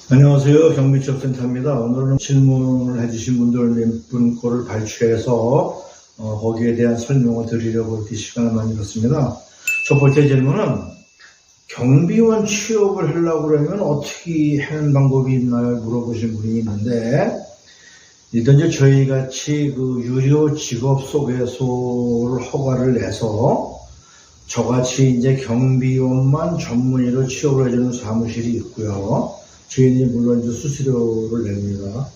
안녕하세요. 경비취업센터입니다. 오늘은 질문을 해주신 분들 몇 분 거를 발췌해서 거기에 대한 설명을 드리려고 이렇게 시간을 만들었습니다. 첫 번째 질문은 경비원 취업을 하려고 그러면 어떻게 하는 방법이 있나요? 물어보신 분이 있는데, 일단 이제 저희 같이 그 유료 직업 소개소를 허가를 내서 저같이 이제 경비원만 전문의로 취업을 해주는 사무실이 있고요. 저희는 물론 이제 수수료를 냅니다.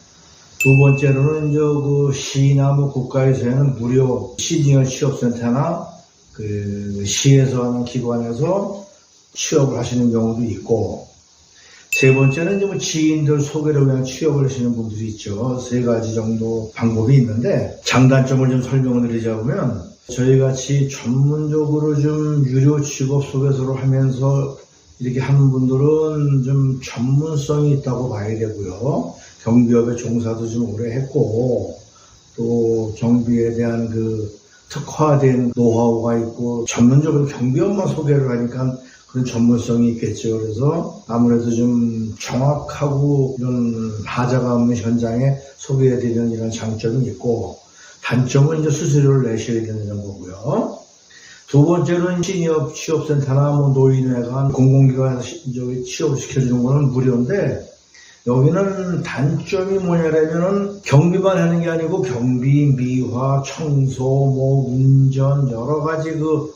두 번째로는 이제 그 시나 뭐 국가에서는 무료 시니어 취업센터나 그 시에서 하는 기관에서 취업을 하시는 경우도 있고, 세 번째는 이제 뭐 지인들 소개를 위한 취업을 하시는 분들이 있죠. 세 가지 정도 방법이 있는데, 장단점을 좀 설명을 드리자면, 저희 같이 전문적으로 좀 유료 직업 소개서를 하면서 이렇게 하는 분들은 좀 전문성이 있다고 봐야 되고요. 경비업에 종사도 좀 오래 했고, 또 경비에 대한 그 특화된 노하우가 있고, 전문적으로 경비업만 소개를 하니까 그런 전문성이 있겠죠. 그래서 아무래도 좀 정확하고 이런 하자가 없는 현장에 소개해드리는 이런 장점이 있고, 단점은 이제 수수료를 내셔야 되는 거고요. 두 번째로는 시니어 취업센터나 뭐 노인회관, 공공기관에서 취업을 시켜주는 거는 무료인데, 여기는 단점이 뭐냐면은 경비만 하는 게 아니고 경비, 미화, 청소, 뭐 운전 여러 가지 그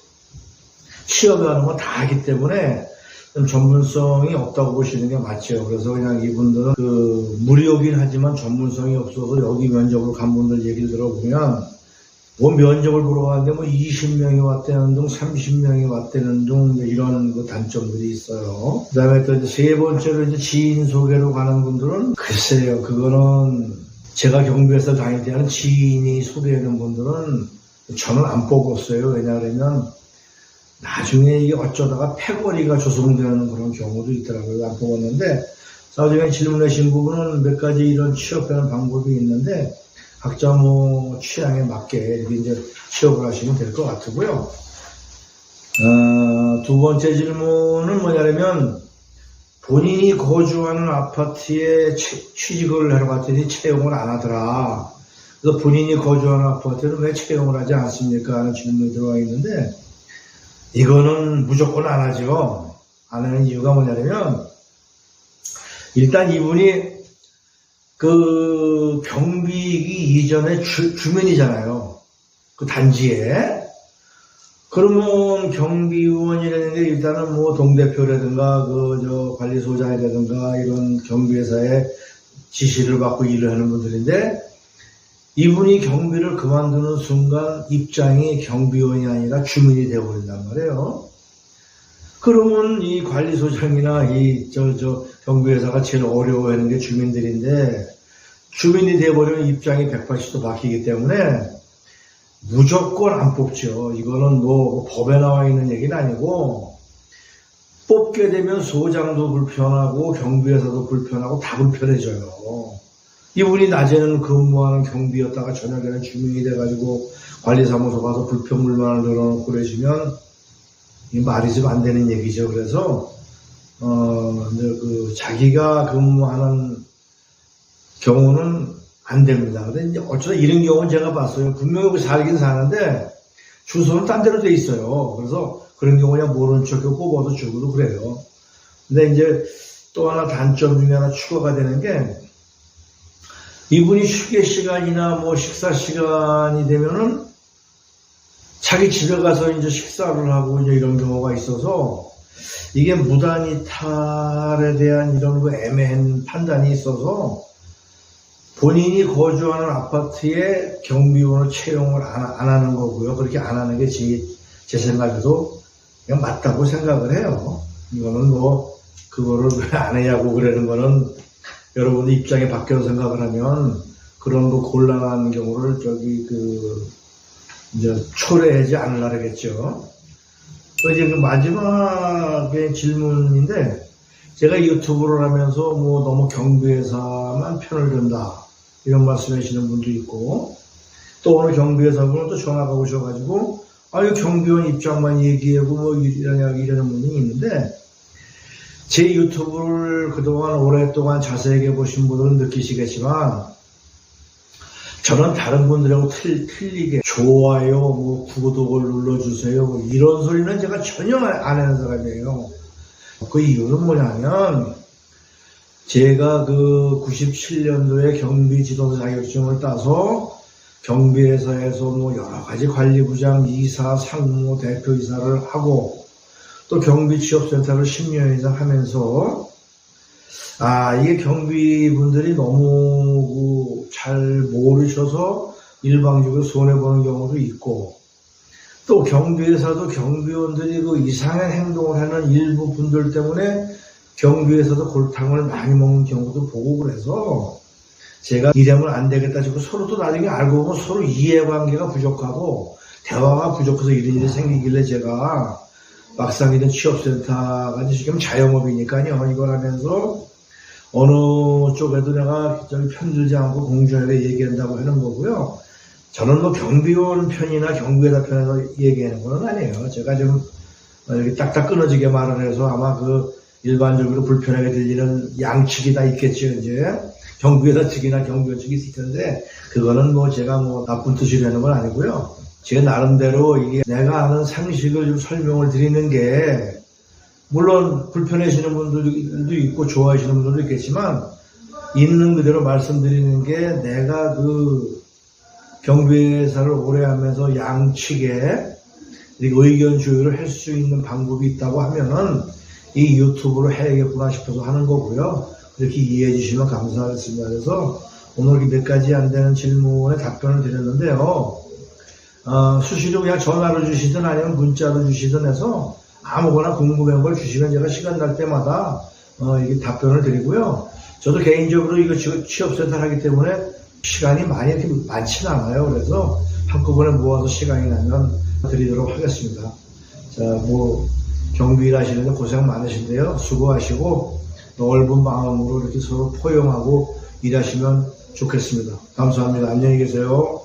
취업에 하는 거 다 하기 때문에 좀 전문성이 없다고 보시는 게 맞죠. 그래서 그냥 이분들은 그 무료긴 하지만 전문성이 없어서 여기 면접을 간 분들 얘기를 들어보면, 뭐 면접을 보러 가는데 뭐 20명이 왔다는 둥, 30명이 왔다는 둥, 이런 그 단점들이 있어요. 그 다음에 또 세 번째로 이제 지인 소개로 가는 분들은 글쎄요, 그거는 제가 경비회사 다닐 때는 지인이 소개하는 분들은 저는 안 뽑았어요. 왜냐하면 나중에 이게 어쩌다가 패거리가 조성되는 그런 경우도 있더라고요. 안 뽑았는데, 나중에 질문하신 부분은 몇 가지 이런 취업하는 방법이 있는데, 각자 뭐 취향에 맞게 이렇게 이제 취업을 하시면 될 것 같고요. 두 번째 질문은 뭐냐면, 본인이 거주하는 아파트에 취직을 하러 갔더니 채용을 안 하더라. 그래서 본인이 거주하는 아파트는 왜 채용을 하지 않습니까? 하는 질문이 들어와 있는데, 이거는 무조건 안 하죠. 안 하는 이유가 뭐냐면, 일단 이분이 그 경비기 이전에 주민이잖아요. 그 단지에. 그러면 경비원이라는 게 일단은 뭐 동대표라든가 그 관리소장이라든가 이런 경비회사에 지시를 받고 일을 하는 분들인데, 이분이 경비를 그만두는 순간 입장이 경비원이 아니라 주민이 되어버린단 말이에요. 그러면 이 관리소장이나 이 경비회사가 제일 어려워하는 게 주민들인데, 주민이 되어버리면 입장이 180도 바뀌기 때문에 무조건 안 뽑죠. 이거는 뭐 법에 나와 있는 얘기는 아니고, 뽑게 되면 소장도 불편하고 경비회사도 불편하고 다 불편해져요. 이분이 낮에는 근무하는 경비였다가 저녁에는 주민이 돼가지고 관리사무소 가서 불평불만을 늘어놓고 그러시면 이 말이 좀 안 되는 얘기죠. 그래서 이제 그 자기가 근무하는 경우는 안 됩니다. 근데 이제 어쩌다 이런 경우는 제가 봤어요. 분명히 여기 살긴 사는데 주소는 딴 데로 돼 있어요. 그래서 그런 경우 그냥 모르는 척 뽑아도 주고도 그래요. 근데 이제 또 하나 단점 중에 하나 추가가 되는 게, 이분이 휴게 시간이나 뭐 식사 시간이 되면은 자기 집에 가서 이제 식사를 하고 이제 이런 경우가 있어서, 이게 무단이탈에 대한 이런 그 애매한 판단이 있어서 본인이 거주하는 아파트에 경비원을 채용을 안 하는 거고요. 그렇게 안 하는 게 제 생각에도 그냥 맞다고 생각을 해요. 이거는 뭐 그거를 왜 안 해냐고 그러는 거는 여러분들 입장이 바뀌어서 생각을 하면 그런 거 곤란한 경우를 이제 초래하지 않으려겠죠. 이제 그 마지막의 질문인데, 제가 유튜브를 하면서 뭐 너무 경비회사만 편을 든다 이런 말씀 하시는 분도 있고, 또 오늘 경비회사분은 또 전화가 오셔가지고, 이 경비원 입장만 얘기하고 뭐 이러는 분이 있는데, 제 유튜브를 그동안 오랫동안 자세하게 보신 분들은 느끼시겠지만 저는 다른 분들하고 틀리게 좋아요, 뭐 구독을 눌러주세요, 뭐 이런 소리는 제가 전혀 안 하는 사람이에요. 그 이유는 뭐냐면 제가 그 97년도에 경비지도사 자격증을 따서 경비회사에서 뭐 여러 가지 관리부장, 이사, 상무, 대표이사를 하고 또 경비취업센터를 10년 이상 하면서 이게 경비분들이 너무 잘 모르셔서 일방적으로 손해보는 경우도 있고 또 경비회사도 경비원들이 그 이상한 행동을 하는 일부 분들 때문에 경비회사도 골탕을 많이 먹는 경우도 보고 그래서 제가 이러면 안 되겠다 싶고 서로 또 나중에 알고 보면 서로 이해관계가 부족하고 대화가 부족해서 이런 일이 생기길래 제가 막상 이런 취업센터가 지금 자영업이니까요. 이걸 하면서 어느 쪽에도 내가 편들지 않고 공정하게 얘기한다고 하는 거고요. 저는 뭐 경비원 편이나 경비회사 편에서 얘기하는 건 아니에요. 제가 좀 이렇게 딱딱 끊어지게 말을 해서 아마 그 일반적으로 불편하게 들리는 양측이 다 있겠죠. 이제 경비회사 측이나 경비원 측이 있을 텐데 그거는 뭐 제가 뭐 나쁜 뜻으로 하는 건 아니고요. 제 나름대로 이게 내가 아는 상식을 좀 설명을 드리는 게 물론 불편해하시는 분들도 있고 좋아하시는 분들도 있겠지만 있는 그대로 말씀드리는 게 내가 그 경비회사를 오래 하면서 양측에 의견 조율을 할 수 있는 방법이 있다고 하면은 이 유튜브로 해야겠구나 싶어서 하는 거고요. 이렇게 이해해 주시면 감사하겠습니다. 그래서 오늘 몇 가지 안 되는 질문에 답변을 드렸는데요. 수시로 그냥 전화로 주시든 아니면 문자로 주시든 해서 아무거나 궁금한 걸 주시면 제가 시간 날 때마다 이게 답변을 드리고요. 저도 개인적으로 이거 취업센터 하기 때문에 시간이 많이 이렇게 많지는 않아요. 그래서 한꺼번에 모아서 시간이 나면 드리도록 하겠습니다. 자, 뭐 경비 일하시는데 고생 많으신데요. 수고하시고 넓은 마음으로 이렇게 서로 포용하고 일하시면 좋겠습니다. 감사합니다. 안녕히 계세요.